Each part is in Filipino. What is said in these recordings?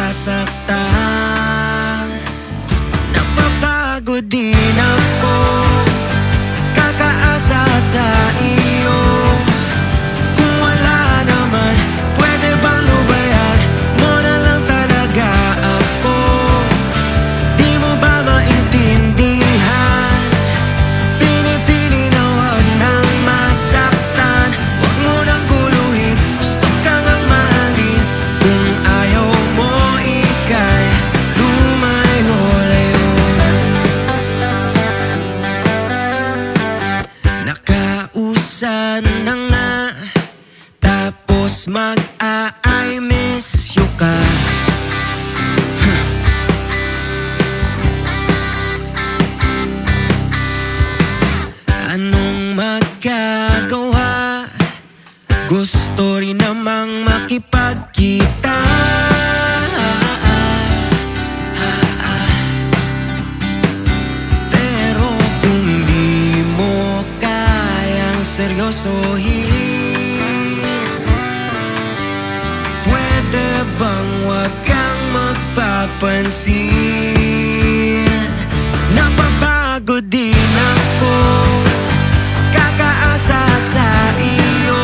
nasasaktan. Napapagod din ako, kakaasa sa iyo. Kung wala naman, pwede bang lubayan mo na lang talaga ako? Di mo ba maintindihan? Pinipili na wag nang masaktan. Wag mo nang guluhin, gusto ka ngang mahalin. Kung ayaw mo, ika'y lumayo-layo. Nakausan na nga, tapos mag-I miss you ka. Anong magagawa? Gusto rin namang makipagkita. Pero kung di mo kayang seryosohin, pwede bang wag kang magpapansin? Napapagod din ako, kakaasa sa iyo.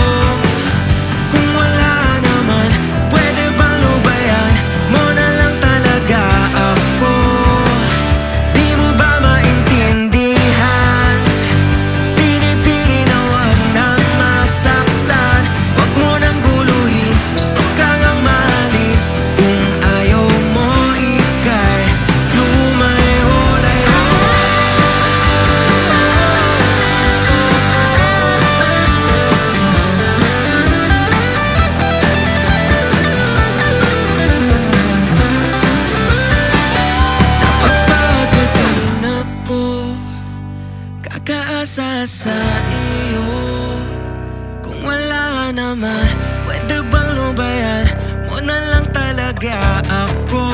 Kung wala naman, pwede bang lubayan mo na lang talaga ako? Di mo ba maintindihan? Pinipili na wag nang masaktan. Wag mo nang guluhin, gusto ka ngang mahalin. Kung ayaw mo, ika'y lumayo-layo. Napapagod din ako, kakaasa sa iyo. Kung wala naman, pwede bang lubayan mo na lang talaga ako?